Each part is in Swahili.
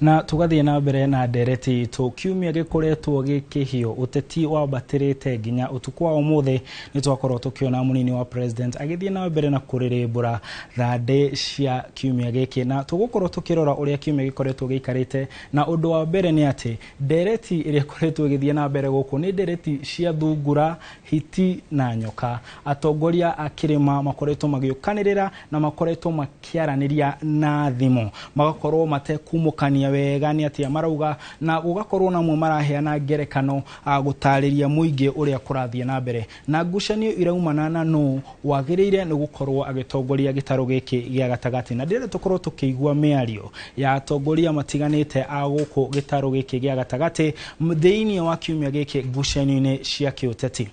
Na tugathie na mbere na ndereti itu kiumia gikoretwo gikihio uteti wa batirite ginya utuku wa umuthi ni twakorwo tukiona munini wa president agithie na mbere na kuririmbura thande cia kiumia giki na tugukorwo tukirora uria kiumia gikoretwo gikarite na undu wa mbere ni ati ndereti iria koretwo igithie na mbere guku ni ndereti cia thungura hiti na nyoka atongoria akirima makoretwo magiukanirira na makoretwo makiaraniria na thimo magakorwo matekumukania wega ni ati marauga na gugakorwo namwe maraheana ngerekano gutariria muingi uria kurathie na mbere na ngucanio iraumana na no wagiriire ni gukorwo agitongoria gitaro giki gia gatagati na ndire tukorwo tukigua miario ya atongoria matiganite aguku gitaro giki gia gatagati thiini wa kiumia giki ngucanio-ini cia kiuteti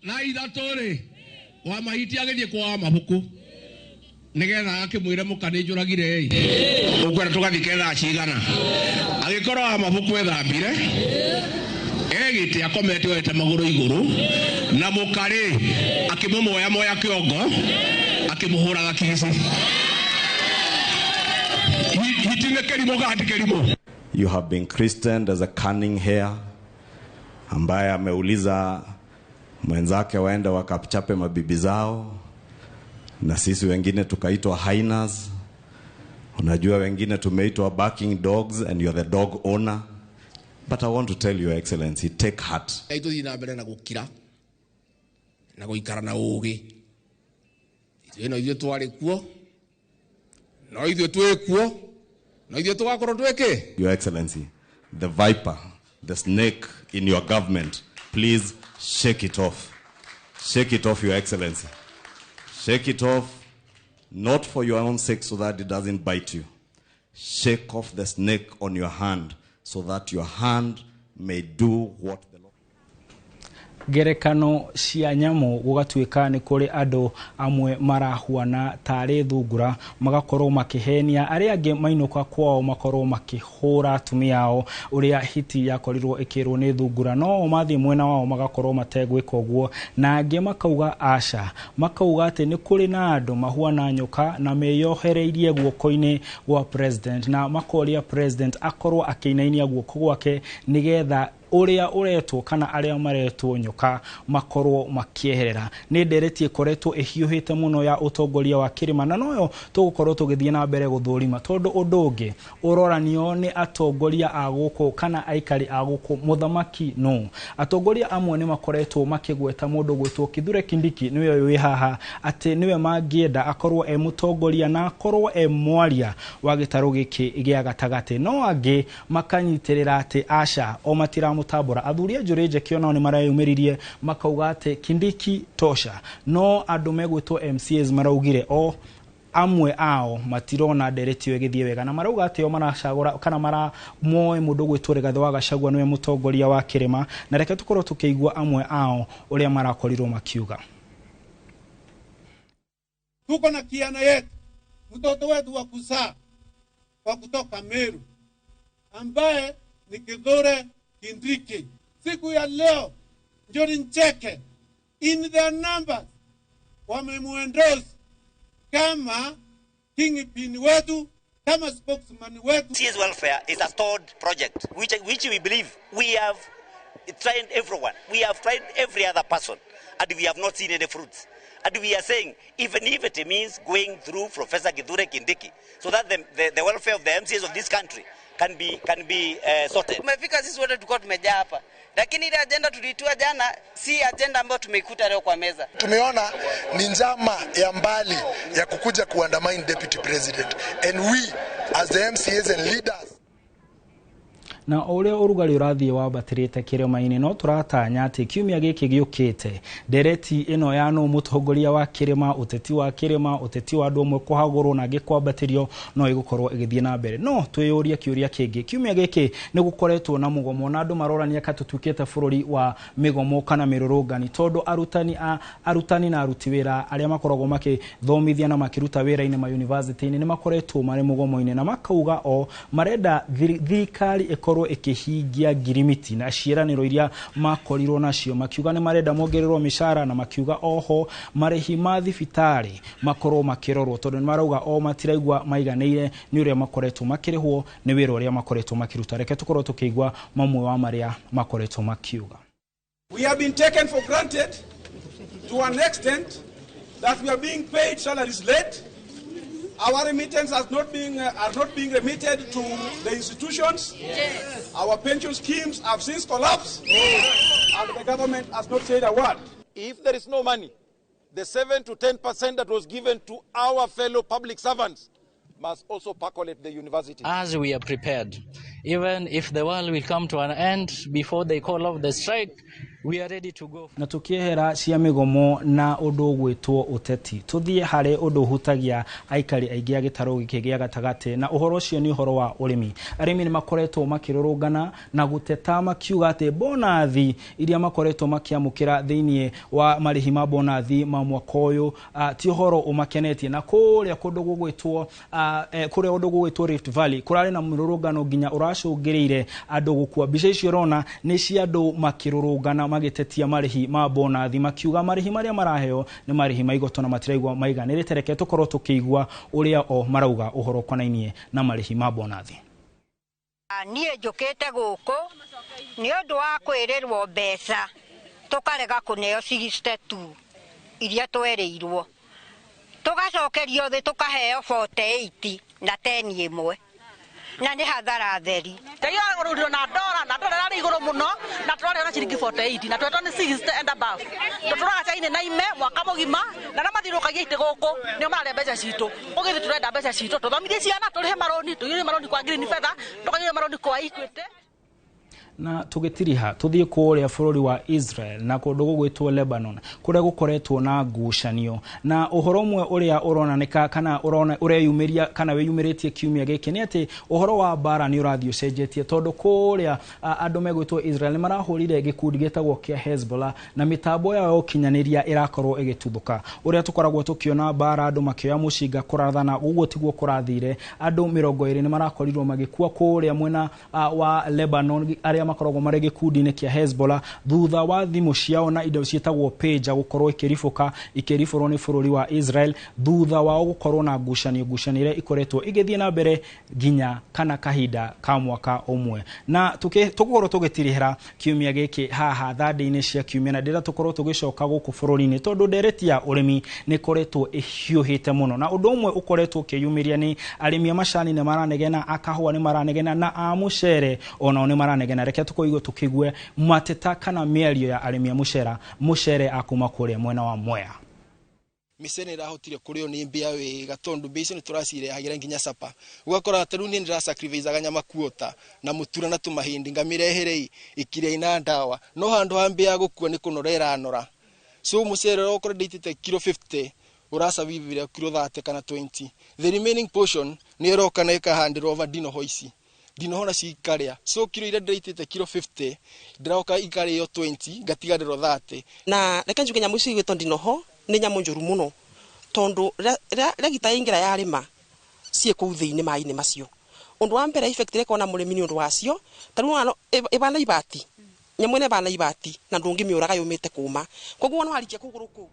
na ithaturi wa mahiti agithie kwa mabuku nigetha akimwire mukani njuragire ukwera tugathiketha cigana agikorwo amabuku ethambire egite akomete wete maguru iguru na mukari akimumuoya moya kiongo akimuhura gakisi hitine kelimo gati kelimo. You have been christened as a cunning hare ambaye ameuliza mwenzake waende wakachape mabibi zao na sisi wengine tukaitwa hyenas. Unajua wengine tumeitwa barking dogs and you're the dog owner. But I want to tell your excellency, take heart. Ito dina mbere na gukira na guikara na ugi ino ithuĩ twari kuo no ithuĩ twĩ kuo no ithuĩ tugakorwo twĩke. Your excellency, the viper, the snake in your government, please shake it off. Shake it off, your excellency. Shake it off, not for your own sake so that it doesn't bite you. Shake off the snake on your hand so that your hand may do what the Lord. Gerekano cia nyamu gugatuika ni kuri andu amwe marahuana tari thungura magakorwo makihenia aria ange mainuka kwao makorwo makihura tumiao uria hiti yakorirwo ikirwo ni thungura no mathi mwena wao magakorwo mategwika uguo na ange makauga aca makauga ati ni kuri na andu mahuana nyoka na meyohereirie guoko-ini gwa president na makoria president akorwo akeinainia guoko gwake nigetha uria uretwo kana aria maretwo nyoka makorwo makieherera ni ndereti ikoretwo ihiuhite muno ya utongoria wa kirima na noyo tugukorwo tugithie na mbere guthurima tondu undu ungi uroranio ni atongoria aguko kana aikari aguko muthamaki no atongoria amwe ni makoretwo makigweta mundu gwetwo Kithure Kindiki niwe wi haha ati niwe mangienda akorwo mutongoria na akorwo mwaria wa gitaro giki gia gatagati no angi makanyitirira ati aca o matira mutabora athuria njureje kionao ni marayumiririe makauga ati Kindiki tosha no andu megwitwo MCAs maraugire o amwe ao matirona ndereti wegithie wega na marauga ati o maracagura kana mara moe mundu gwitwo Rigathi wa Gachagua niwe mutongoria wa kirima na reke tukorwo tukigua amwe ao uria marakorirwo makiuga. Tuko na kiana yetu mtoto wetu wa kuzaa wa kutoka Meru ambaye ni Kithure Kindiki. Siku ya leo Njuri Ncheke in their numbers wamemuendorse kama kingpin wetu kama spokesman wetu. MCA's welfare is a stalled project which we believe we have tried everyone. We have tried every other person and we have not seen any fruits. And we are saying, even if it means going through Professor Kithure Kindiki, so that the welfare of the MCAs of this country can be sorted. Tumefika sisi wote tulikuwa tumejaa hapa. Lakini ile agenda tulitua jana si agenda ambayo tumeikuta leo kwa meza. Tumeona ni njama ya mbali ya kukuja kuandamine deputy president and we as the MCAs and leaders na uria urugari urathie wa batirite kirima-ini no turatanya ati kiumia giki giukite ndereti ino ya no mutongoria wa kirima uteti wa kirima uteti wa andu amwe kuhagurwo na gikwambatirio no igukorwo igithie na mbere no twiyuria kiuria kingi kiumia giki ni gukoretwo na mugomo na andu marorania katutukite bururi wa migomo kana mirurungani tondu arutani na aruti wira aria makoragwo makithomithia na makiruta wira-ini ma university ni makoretwo mari mugomo-ini na makauga o marenda thirikari ikorwo gukorwo ikihingia ngirimiti na ciiraniro iria makorirwo nacio makiuga ni marenda mongererwo mishara na makiuga oho marehi ma thibitari makorwo makirorwo tondu ni marauga o matiraigwa maiganeire ni uria makoretwo makirihwo ni wira uria makoretwo makiruta. Reke tukorwo tukigwa mamwe wa maria makoretwo makiuga. We have been taken for granted to an extent that we are being paid salaries late. Our remittance are not being remitted to the institutions. Yes. Our pension schemes have since collapsed, and the government has not said a word. If there is no money, the 7 to 10% that was given to our fellow public servants must also percolate the university. As we are prepared, even if the world will come to an end before they call off the strike, we are ready to go. Na tukiehera cia migomo na undu gwitwo uteti tuthie hare undu hutagia aikari aingi a gitaro giki gia gatagate na uhoro ucio ni uhoro wa urimi. Arimi ni makoretwo makirorongana na guteta makiuga ati bonathi iria makoretwo makiamukira thiini wa marihi ma bonathi ma mwaka uyu ti uhoro umakenetie na kuria kundu gwitwo kuria undu gwitwo Rift Valley kurari na murorongano nginya uracungiriire andu gukua. Bica icio rona ni cia andu makirorongana magitetia marihi ma bonathi makiuga marihi maria maraheo ni marihi maigoto na matiraigwa maiganirite. Reke tukorwo tukigwa uria o marauga uhoro konainie na marihi ma bonathi. Nie njukite guku ni undu wa kwirirwo mbeca tukarega kuneo 62 iria twerirwo tugacokerio thi tukaheo 48 na 10 imwe na ni hathara theri teyo ngorudiro na dola rari iguru muno na turare na shilingi 48 na twetwa ni 60 and above tuturaga chaine na ime mwaka mugima na na mathirukagia ite guku ni marare mbeca citu ugithi turenda mbeca citu tuthomithie ciana turihe maroni tuyire maroni kwa Green Feather tukagire maroni kwa Equity. Na tugitiriha tuthie kuria bururi wa Israel na kundu gugwitwo Lebanon kuria gukoretwo na ngucanio na uhoro mwe uria uronanika kana ureyumiria kana weyumiritie kiumia giki ni ati uhoro wa bara ni urathio cenjetie tondu kuria andu megwitwo Israel ni marahurire gikundi getagwo kia Hezbollah na mitambo yao kinyaniria irakorwo igituthuka uria tukoragwo tukiona bara andu makioya mushinga kurathana uguo tiguo kurathire andu 20 ni marakorirwo magikua kuria mwena wa Lebanon aria makoragwo mari gikundi-ini kia Hezbollah thutha wa thimu ciao na indo cietagwo page gukorwo ikiriforwo ni bururi wa Israel thutha wa gukorwo na ngucanire ikoretwo igithie na mbere ginya kana kahinda ka mwaka umwe. Na tukorwo tugitirihira kiumia giki haha thande-ini cia kiumia na ndira tukorwo tugicoka guku bururi-ini tondu ndereti ya urimi ni koretwo ihiuhite muno na undu umwe ukoretwo kiyumiria ni arimi macani ne maranegena akahwa ni maranegena na amucere ona ni maranegena. Reke tukoigwe tukigwe mateta kana mĩario ya arimi mucere akuma kuria mwena wa Mwea. Misene rahotire kurio ni mbia wega tondu mbese ni turacire hagira nginya sapa ugakora ateru ni ndira sacrifice aganyama kuota na mutura na tumahindi ngamireherei ikire ina ndawa no handu hambia gukua ni kunorera anora so mucere okora ditite kilo 50 urasa vivira kilo 30 kana 20 the remaining portion ni roka na ikahandirwo vadino hoisi dinohona cikaria so kilo ira ndaitite kilo 50 ndirauka ikari yo 20 gatigariro 30 na reke njuge nyamu ici gwitwo ndinoho ni nyamu njuru muno tondu regita ingira yarima cie ku thiini mai-ini macio undu wa mbere effect reka ona murimi ni undu wacio taru ibana ibati nyamu ne bana ibati na ndungi miuraga yumite kuma koguo no harikia kuguruku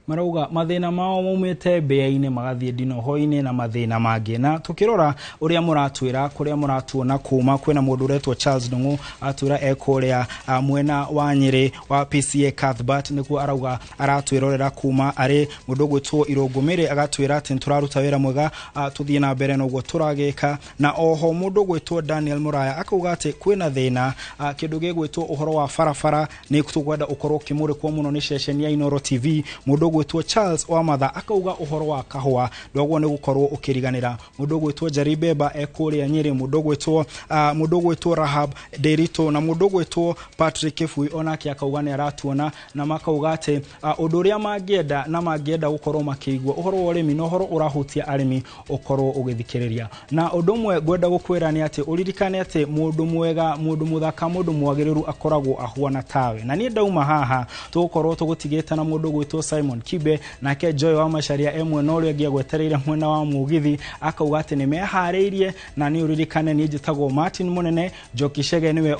marauga mathina mao maumite mbea-ini magathie ndinoho-ini na mathina mangi. Na tukirora uria muratwira kuria muratuona kuma kwina mundu uretwo Charles Ndungu atwira ekuria mwena wa Nyeri wa PCA Cathbert nikuo arauga aratwirorera kuma ari mundu gwitwo Irongomire agatwira ati turaruta wira mwega tuthie na mbere noguo turagika. Na oho mundu gwitwo Daniel Muraya akauga ati kwina thina kindu gigwitwo uhoro wa farafara ni tukwenda ukorwo kimurikwo muno ni ceceni ya Inooro TV. Mundu gwitwo Charles Wamatha akauga uhoro wa kahwa ndogwo ni gukorwo ukiriganira. Mundu gwitwo Jaribeba ekuria Nyeri mundu gwitwo Rahab Derito na mundu gwitwo Patrick Kifui onake akauga ni aratuona na makauga ati undu uria mangienda gukorwo makigwa uhoro wa urimi no uhoro urahutia arimi ukorwo ugithikiriria. Na undu mwe gwenda gukwira ni ati uririkane ati mundu mwega mundu muthaka mundu mwagiriru akoragwo ahuana tawe. Na ni ndauma haha tugukorwo tugutigita na mundu gwitwo Simon Kibe nake Joy wa Macharia emwe no uri ngia gwetereire mwena wa Mugithi akauga ati nimeharĩirie na ni uririkane ni njitagwo Martin Munene Njoki Chege niwe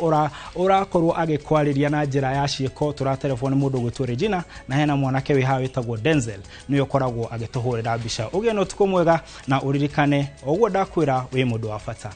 urakorwo agikwarĩria na njira ya ciĩko tura telefoni mundu gwitwo Regina na hena mwanake wi hawe tagwo Denzel niwe koragwo agituhurira mbica ugie no tuko mwega na uririkane ogwo ndakwira wi mundu wa bata.